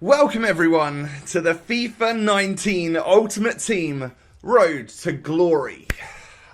Welcome everyone to the FIFA 19 Ultimate Team Road to Glory.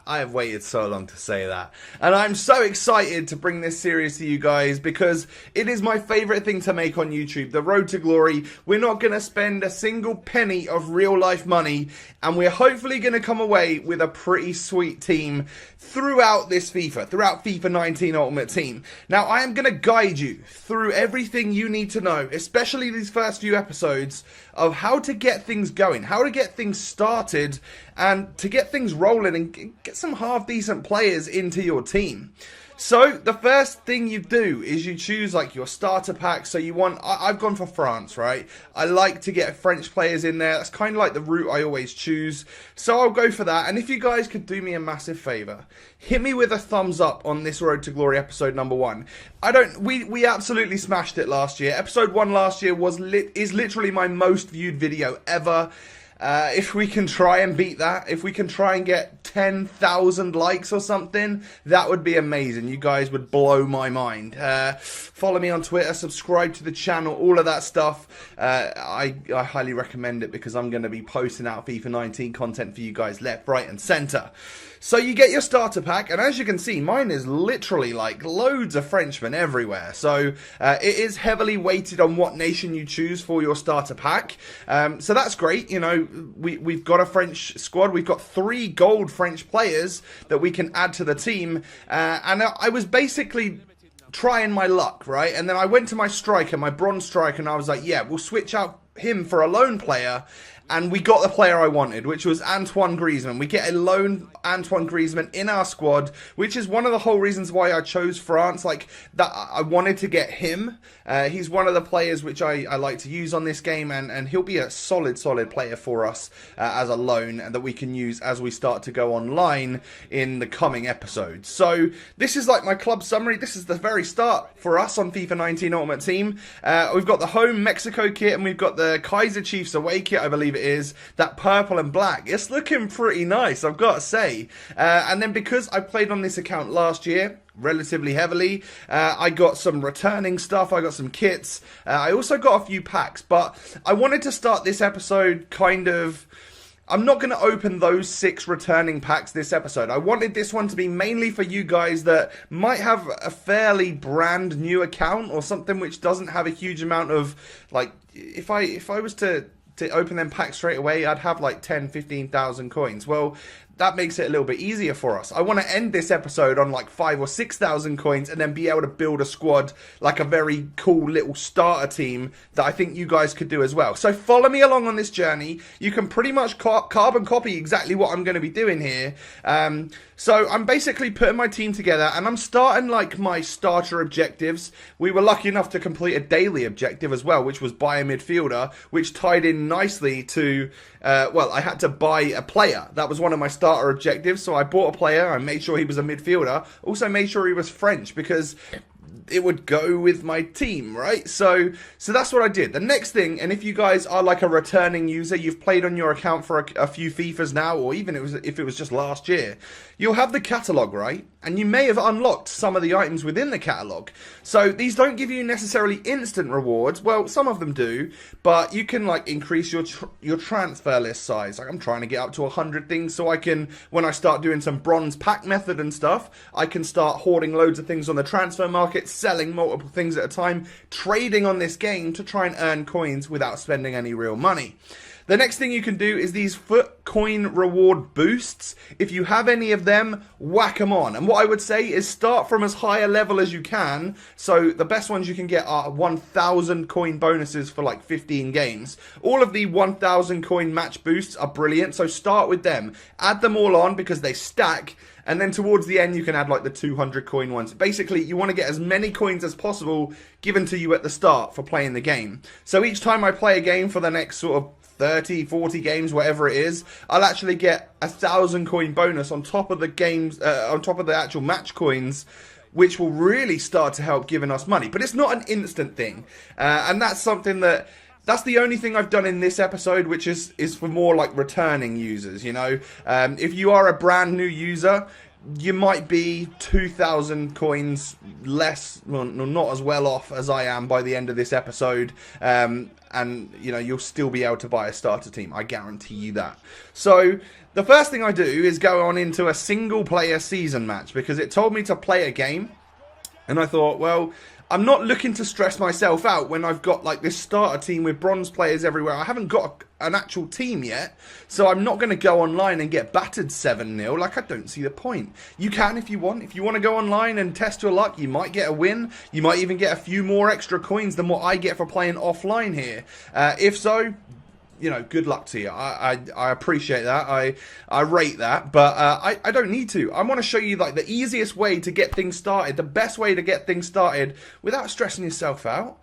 I have waited so long to say that, and I'm so excited to bring this series to you guys because it is my favourite thing to make on YouTube, the Road to Glory. We're not going to spend a single penny of real life money, and we're hopefully going to come away with a pretty sweet team throughout FIFA 19 Ultimate Team. Now, I am going to guide you through everything you need to know, especially these first few episodes, of how to get things going, how to get things started, and to get things rolling and get some half-decent players into your team. So, the first thing you do is you choose, like, your starter pack. So you want, I've gone for France, right? I like to get French players in there. That's kind of like the route I always choose. So I'll go for that. And if you guys could do me a massive favour, hit me with a thumbs up on this Road to Glory episode number 1. We absolutely smashed it last year. Episode 1 last year is literally my most viewed video ever. If we can try and beat that, if we can try and get 10,000 likes or something, that would be amazing. You guys would blow my mind. Follow me on Twitter, subscribe to the channel, all of that stuff. I highly recommend it because I'm going to be posting out FIFA 19 content for you guys left, right and centre. So you get your starter pack, and as you can see, mine is literally like loads of Frenchmen everywhere. So it is heavily weighted on what nation you choose for your starter pack. So that's great. You know, we've got a French squad. We've got 3 gold French players that we can add to the team. And I was basically trying my luck, right? And then I went to my striker, my bronze striker, and I was like, yeah, we'll switch out him for a lone player. And we got the player I wanted, which was Antoine Griezmann. We get a lone Antoine Griezmann in our squad, which is one of the whole reasons why I chose France. Like, that I wanted to get him. He's one of the players which I like to use on this game, and he'll be a solid player for us as a loan, and that we can use as we start to go online in the coming episodes. So this is like my club summary. This is the very start for us on FIFA 19 Ultimate Team. We've got the home Mexico kit, and we've got the Kaiser Chiefs away kit, I believe it is, that purple and black. It's looking pretty nice, I've got to say. And then because I played on this account last year relatively heavily, I got some returning stuff, I got some kits, I also got a few packs, but I wanted to start this episode kind of... I'm not going to open those 6 returning packs this episode. I wanted this one to be mainly for you guys that might have a fairly brand new account or something which doesn't have a huge amount of, like, if I was to open them packs straight away, I'd have like 10,000-15,000 coins. Well, that makes it a little bit easier for us. I want to end this episode on like 5,000 or 6,000 coins and then be able to build a squad, like a very cool little starter team that I think you guys could do as well. So follow me along on this journey. You can pretty much carbon copy exactly what I'm going to be doing here. So I'm basically putting my team together, and I'm starting like my starter objectives. We were lucky enough to complete a daily objective as well, which was buy a midfielder, which tied in nicely to, well, I had to buy a player. That was one of my starter objectives, so I bought a player, I made sure he was a midfielder, also made sure he was French, because it would go with my team, right? So that's what I did. The next thing, and if you guys are like a returning user, you've played on your account for a few FIFAs now, or even if it was just last year, you'll have the catalogue, right? And you may have unlocked some of the items within the catalogue. So these don't give you necessarily instant rewards. Well, some of them do, but you can like increase your transfer list size. Like, I'm trying to get up to 100 things so I can, when I start doing some bronze pack method and stuff, I can start hoarding loads of things on the transfer market, selling multiple things at a time, trading on this game to try and earn coins without spending any real money. The next thing you can do is these foot coin reward boosts. If you have any of them, whack them on. And what I would say is start from as high a level as you can. So the best ones you can get are 1,000 coin bonuses for like 15 games. All of the 1,000 coin match boosts are brilliant. So start with them. Add them all on because they stack. And then towards the end, you can add like the 200 coin ones. Basically, you want to get as many coins as possible given to you at the start for playing the game. So each time I play a game for the next sort of 30, 40 games, whatever it is, I'll actually get 1,000 coin bonus on top of the games, on top of the actual match coins, which will really start to help giving us money. But it's not an instant thing. And that's something that... That's the only thing I've done in this episode, which is for more like returning users, you know. If you are a brand new user, you might be 2,000 coins less, well, not as well off as I am by the end of this episode. And, you know, you'll still be able to buy a starter team. I guarantee you that. So the first thing I do is go on into a single player season match, because it told me to play a game. And I thought, well, I'm not looking to stress myself out when I've got like this starter team with bronze players everywhere. I haven't got an actual team yet, so I'm not going to go online and get battered 7-0. Like, I don't see the point. You can if you want. If you want to go online and test your luck, you might get a win. You might even get a few more extra coins than what I get for playing offline here. If so, you know, good luck to you. I appreciate that. I rate that, but I don't need to. I want to show you like the easiest way to get things started, the best way to get things started without stressing yourself out.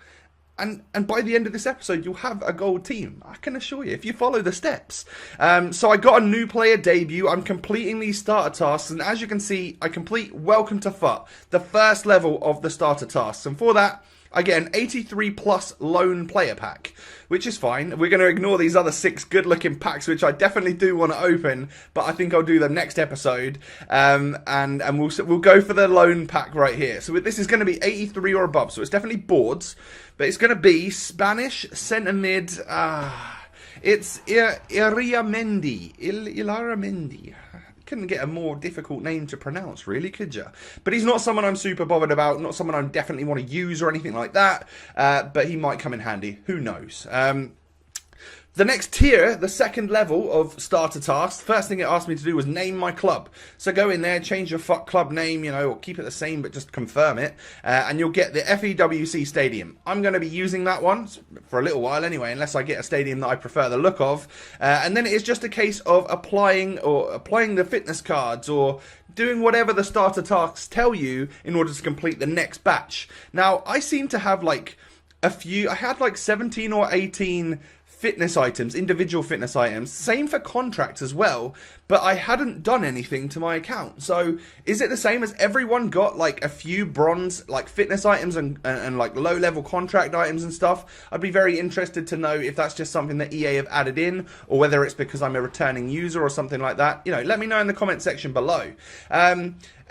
And by the end of this episode, you'll have a gold team. I can assure you, if you follow the steps. So I got a new player debut. I'm completing these starter tasks. And as you can see, I complete Welcome to FUT, the first level of the starter tasks. And for that, I get an 83 plus lone player pack, which is fine. We're going to ignore these other 6 good looking packs, which I definitely do want to open, but I think I'll do them next episode. And we'll go for the lone pack right here. So this is going to be 83 or above, so it's definitely boards, but it's going to be Spanish centre mid. It's Illarramendi. Couldn't get a more difficult name to pronounce, really, could you? But he's not someone I'm super bothered about, not someone I definitely want to use or anything like that, but he might come in handy. Who knows? The next tier, the second level of starter tasks, first thing it asked me to do was name my club. So go in there, change your FUT club name, you know, or keep it the same, but just confirm it. And you'll get the FEWC Stadium. I'm going to be using that one for a little while anyway, unless I get a stadium that I prefer the look of. And then it is just a case of applying the fitness cards or doing whatever the starter tasks tell you in order to complete the next batch. Now, I seem to have like a few, I had like 17 or 18 fitness items, individual fitness items, same for contracts as well, but I hadn't done anything to my account. So is it the same as everyone got like a few bronze like fitness items and like low level contract items and stuff? I'd be very interested to know if that's just something that EA have added in, or whether it's because I'm a returning user or something like that. You know, let me know in the comment section below.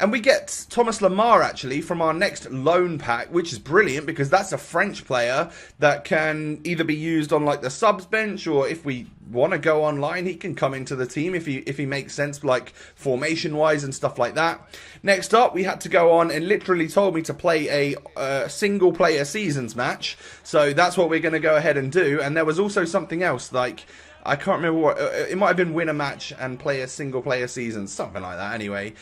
And we get Thomas Lemar, actually, from our next loan pack, which is brilliant because that's a French player that can either be used on, like, the subs bench, or if we want to go online, he can come into the team if he makes sense, like, formation-wise and stuff like that. Next up, we had to go on and literally told me to play a single-player seasons match. So that's what we're going to go ahead and do. And there was also something else, like, I can't remember what, it might have been win a match and play a single player season, something like that anyway.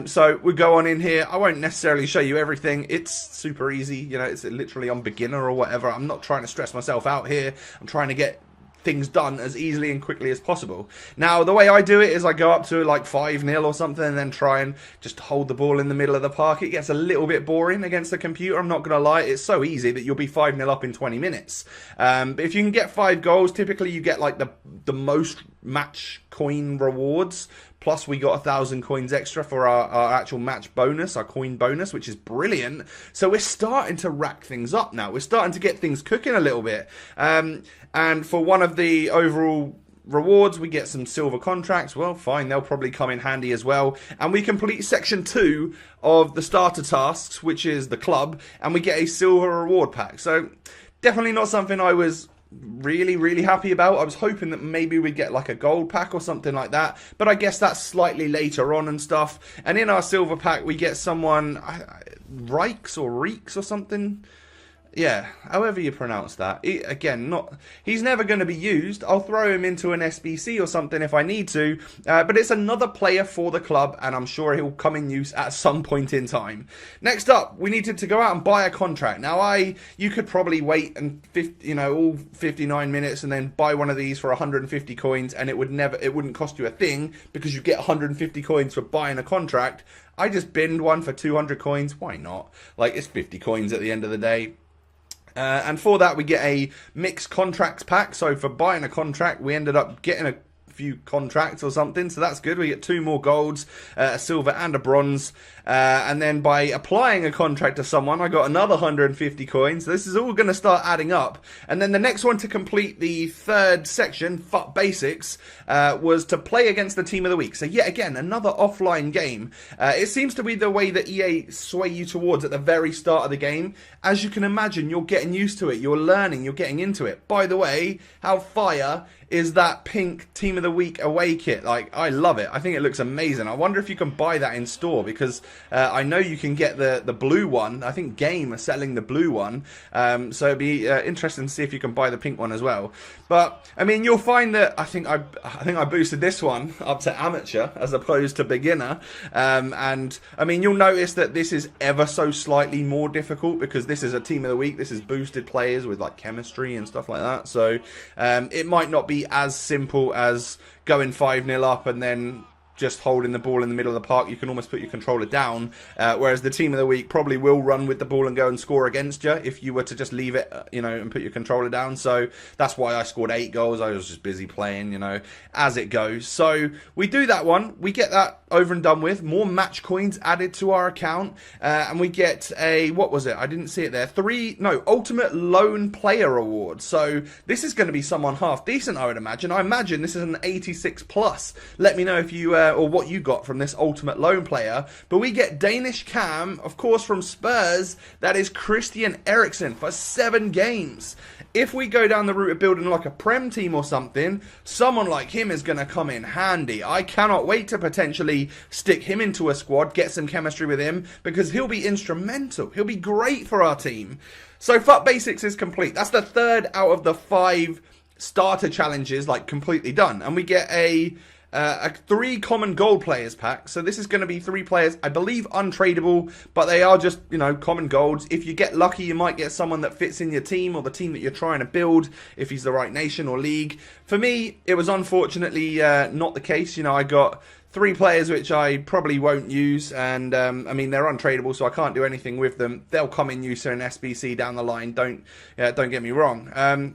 So we go on in here. I won't necessarily show you everything. It's super easy, you know, it's literally on beginner or whatever. I'm not trying to stress myself out here. I'm trying to get things done as easily and quickly as possible. Now, the way I do it is I go up to like 5-0 or something and then try and just hold the ball in the middle of the park. It gets a little bit boring against the computer, I'm not going to lie. It's so easy that you'll be 5-0 up in 20 minutes. But if you can get 5 goals, typically you get like the most match coin rewards. Plus, we got 1,000 coins extra for our actual match bonus, our coin bonus, which is brilliant. So we're starting to rack things up now. We're starting to get things cooking a little bit. And for one of the overall rewards, we get some silver contracts. Well, fine, they'll probably come in handy as well. And we complete section 2 of the starter tasks, which is the club, and we get a silver reward pack. So definitely not something I was really happy about. I was hoping that maybe we'd get like a gold pack or something like that, but I guess that's slightly later on and stuff. And in our silver pack we get someone, Reeks or something. Yeah, however you pronounce that. He's never going to be used. I'll throw him into an SBC or something if I need to. But it's another player for the club, and I'm sure he'll come in use at some point in time. Next up, we needed to go out and buy a contract. Now, you could probably wait and all 59 minutes and then buy one of these for 150 coins, and it wouldn't cost you a thing because you get 150 coins for buying a contract. I just binned one for 200 coins. Why not? Like, it's 50 coins at the end of the day. And for that, we get a mixed contracts pack. So for buying a contract, we ended up getting a few contracts or something, so that's good. We get 2 more golds, a silver and a bronze. And then by applying a contract to someone, I got another 150 coins. This is all going to start adding up. And then the next one to complete the 3rd section, FUT Basics, was to play against the team of the week. So yet again, another offline game. It seems to be the way that EA sway you towards at the very start of the game. As you can imagine, you're getting used to it. You're learning. You're getting into it. By the way, how fire is that pink Team of the Week away kit? Like, I love it. I think it looks amazing. I wonder if you can buy that in store, because I know you can get the blue one. I think Game are selling the blue one. So it'd be interesting to see if you can buy the pink one as well. But I mean, you'll find that I think I boosted this one up to amateur as opposed to beginner. And I mean, you'll notice that this is ever so slightly more difficult because this is a Team of the Week. This is boosted players with like chemistry and stuff like that. So it might not be as simple as going 5-0 up and then just holding the ball in the middle of the park. You can almost put your controller down, whereas the Team of the Week probably will run with the ball and go and score against you if you were to just leave it, you know, and put your controller down. So that's why I scored 8 goals. I was just busy playing, you know, as it goes. So we do that one. We get that over and done with. More match coins added to our account, and we get a, what was it? I didn't see it there. Ultimate Lone Player Award. So this is going to be someone half decent, I would imagine. I imagine this is an 86 plus. Let me know if you or what you got from this Ultimate Lone Player. But we get Danish Cam, of course, from Spurs. That is Christian Eriksen for 7 games. If we go down the route of building like a Prem team or something, someone like him is going to come in handy. I cannot wait to potentially stick him into a squad, get some chemistry with him, because he'll be instrumental. He'll be great for our team. So FUT Basics is complete. That's the 3rd out of the 5 starter challenges, like, completely done. And we get a 3 common gold players pack. So this is going to be 3 players, I believe untradeable, but they are just, you know, common golds. If you get lucky, you might get someone that fits in your team or the team that you're trying to build, if he's the right nation or league. For me, it was unfortunately not the case. You know, I got 3 players which I probably won't use, and I mean, they're untradeable, so I can't do anything with them. They'll come in use in SBC down the line. Don't get me wrong.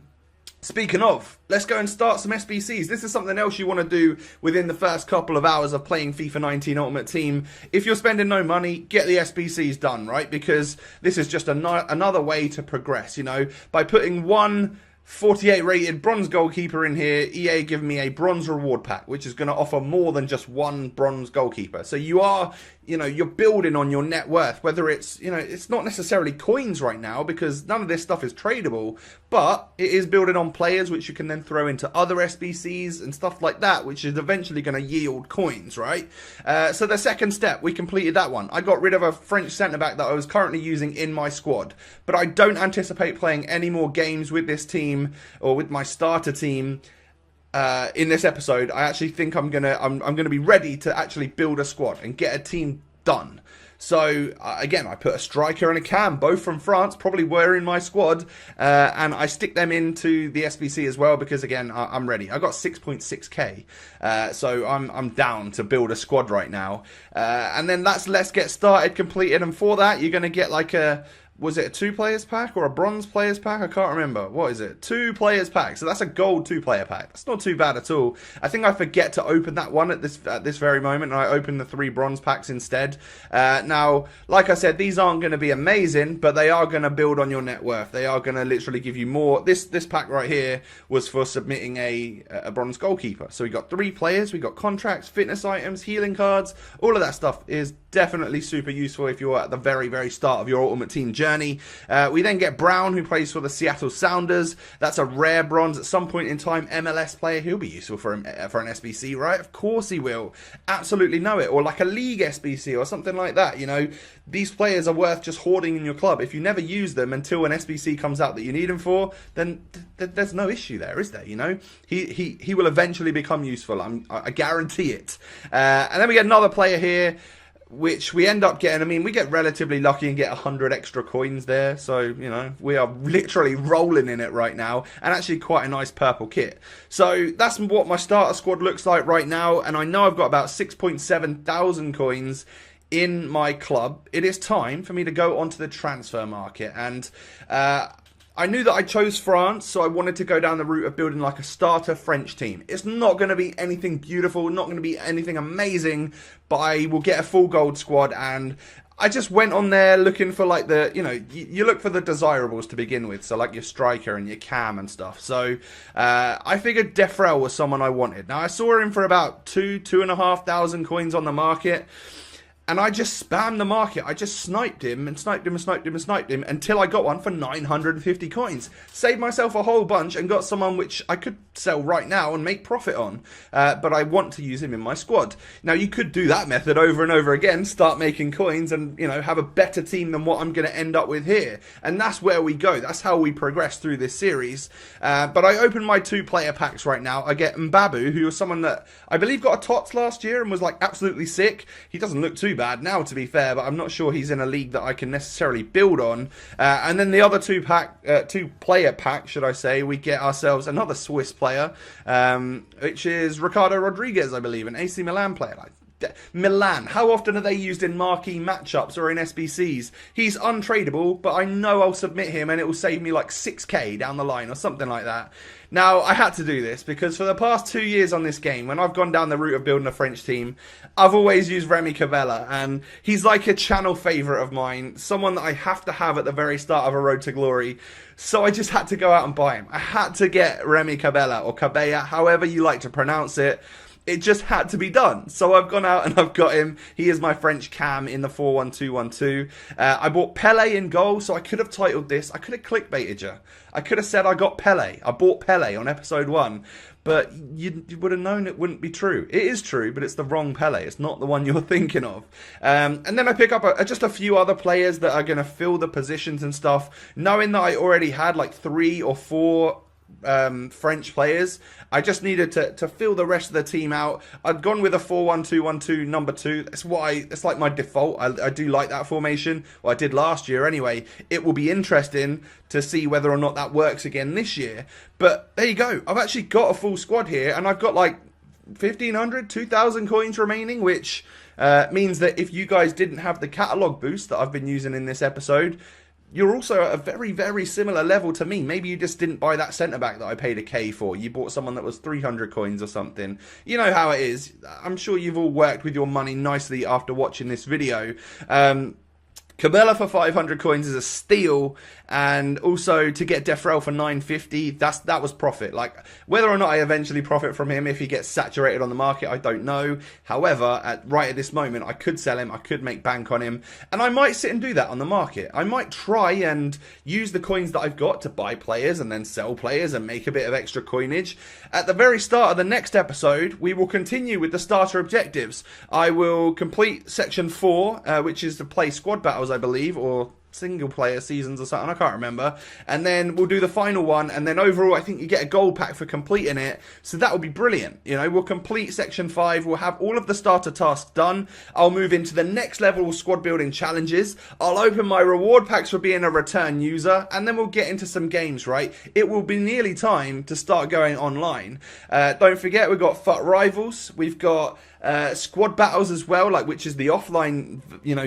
Speaking of, let's go and start some SBCs. This is something else you want to do within the first couple of hours of playing FIFA 19 Ultimate Team. If you're spending no money, get the SBCs done, right? Because this is just another way to progress, you know. By putting one 48 rated bronze goalkeeper in here, EA giving me a bronze reward pack, which is going to offer more than just one bronze goalkeeper. So you are, you know, you're building on your net worth, whether it's, you know, it's not necessarily coins right now because none of this stuff is tradable, but it is building on players which you can then throw into other SBCs and stuff like that, which is eventually going to yield coins, right? So the second step, we completed that one. I got rid of a French centre-back that I was currently using in my squad, but I don't anticipate playing any more games with this team or with my starter team in this episode. I actually think I'm gonna be ready to actually build a squad and get a team done. So again, I put a striker and a cam, both from France, probably were in my squad, and I stick them into the SBC as well because again, I'm ready. I got 6.6k, so I'm down to build a squad right now, and then let's get started, completed, and for that you're gonna get like was it a 2 players pack or a bronze players pack? I can't remember. What is it? 2 players pack. So that's a gold 2 player pack. That's not too bad at all. I think I forget to open that one at this very moment, and I open the 3 bronze packs instead. Now, like I said, these aren't going to be amazing, but they are going to build on your net worth. They are going to literally give you more. This pack right here was for submitting a bronze goalkeeper. So we got 3 players, we got contracts, fitness items, healing cards. All of that stuff is definitely super useful if you're at the very, very start of your Ultimate Team journey. We then get Brown, who plays for the Seattle Sounders. That's a rare bronze at some point in time. MLS player. He'll be useful for an SBC, right? Of course he will. Absolutely know it. Or like a league SBC or something like that. You know, these players are worth just hoarding in your club. If you never use them until an SBC comes out that you need them for, then there's no issue there, is there? You know, he will eventually become useful. I guarantee it. And then we get another player here, which we end up getting. I mean, we get relatively lucky and get 100 extra coins there. So, you know, we are literally rolling in it right now. And actually quite a nice purple kit. So that's what my starter squad looks like right now. And I know I've got about 6.7 thousand coins in my club. It is time for me to go onto the transfer market. And I knew that I chose France, so I wanted to go down the route of building like a starter French team. It's not going to be anything beautiful, not going to be anything amazing, but I will get a full gold squad, and I just went on there looking for like the, you look for the desirables to begin with, so like your striker and your cam and stuff. So I figured Defrel was someone I wanted. Now I saw him for about 2,500 coins on the market. And I just spammed the market. I just sniped him and sniped him and sniped him and sniped him until I got one for 950 coins. Saved myself a whole bunch and got someone which I could sell right now and make profit on. But I want to use him in my squad. Now, you could do that method over and over again, start making coins and, have a better team than what I'm going to end up with here. And that's where we go. That's how we progress through this series. But I opened my 2-player packs right now. I get Mbabu, who was someone that I believe got a TOTS last year and was like absolutely sick. He doesn't look too bad now, to be fair, but I'm not sure he's in a league that I can necessarily build on. And then the other 2-player pack, should I say, we get ourselves another Swiss player, which is Ricardo Rodriguez, I believe, an AC Milan player. Milan, how often are they used in marquee matchups or in SBCs? He's untradeable, but I know I'll submit him and it will save me like 6k down the line or something like that. Now, I had to do this because for the past 2 years on this game, when I've gone down the route of building a French team, I've always used Remy Cabella, and he's like a channel favourite of mine, someone that I have to have at the very start of a Road to Glory. So I just had to go out and buy him. I had to get Remy Cabella, or Cabella, however you like to pronounce it. It just had to be done. So I've gone out and I've got him. He is my French cam in the 4-1-2-1-2. I bought Pele in goal, so I could have titled this. I could have clickbaited you. I could have said I got Pele. I bought Pele on episode 1. But you would have known it wouldn't be true. It is true, but it's the wrong Pele. It's not the one you're thinking of. And then I pick up just a few other players that are going to fill the positions and stuff. Knowing that I already had like 3 or 4 French players, I just needed to fill the rest of the team out. I'd gone with a 4-1-2-1-2 number 2. It's like my default. I do like that formation. Well, I did last year anyway. It will be interesting to see whether or not that works again this year. But there you go. I've actually got a full squad here, and I've got like 1,500, 2,000 coins remaining, which means that if you guys didn't have the catalogue boost that I've been using in this episode, you're also at a very, very similar level to me. Maybe you just didn't buy that centre-back that I paid a K for. You bought someone that was 300 coins or something. You know how it is. I'm sure you've all worked with your money nicely after watching this video. Cabella for 500 coins is a steal, and also to get Defrel for 950, that was profit. Like, whether or not I eventually profit from him if he gets saturated on the market, I don't know. However, right at this moment, I could sell him, I could make bank on him, and I might sit and do that on the market. I might try and use the coins that I've got to buy players and then sell players and make a bit of extra coinage. At the very start of the next episode, we will continue with the starter objectives. I will complete section 4, which is to play squad battles, I believe, or single player seasons or something, I can't remember. And then we'll do the final one, and then overall I think you get a gold pack for completing it, so that will be brilliant. We'll complete section 5, we'll have all of the starter tasks done. I'll move into the next level of squad building challenges. I'll open my reward packs for being a return user, and then we'll get into some games, right? It will be nearly time to start going online. Don't forget, we've got FUT Rivals, we've got squad battles as well, which is the offline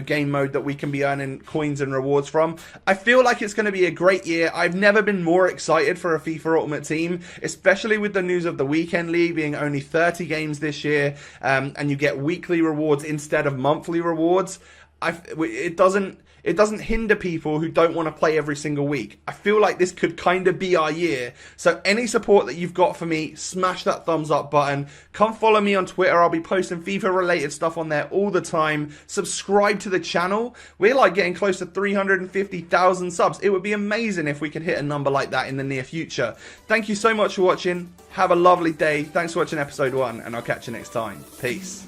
game mode that we can be earning coins and rewards from. I feel like it's going to be a great year. I've never been more excited for a FIFA Ultimate Team, especially with the news of the Weekend League being only 30 games this year, and you get weekly rewards instead of monthly rewards. It doesn't hinder people who don't want to play every single week. I feel like this could kind of be our year. So any support that you've got for me, smash that thumbs up button. Come follow me on Twitter. I'll be posting FIFA related stuff on there all the time. Subscribe to the channel. We're like getting close to 350,000 subs. It would be amazing if we could hit a number like that in the near future. Thank you so much for watching. Have a lovely day. Thanks for watching episode 1, and I'll catch you next time. Peace.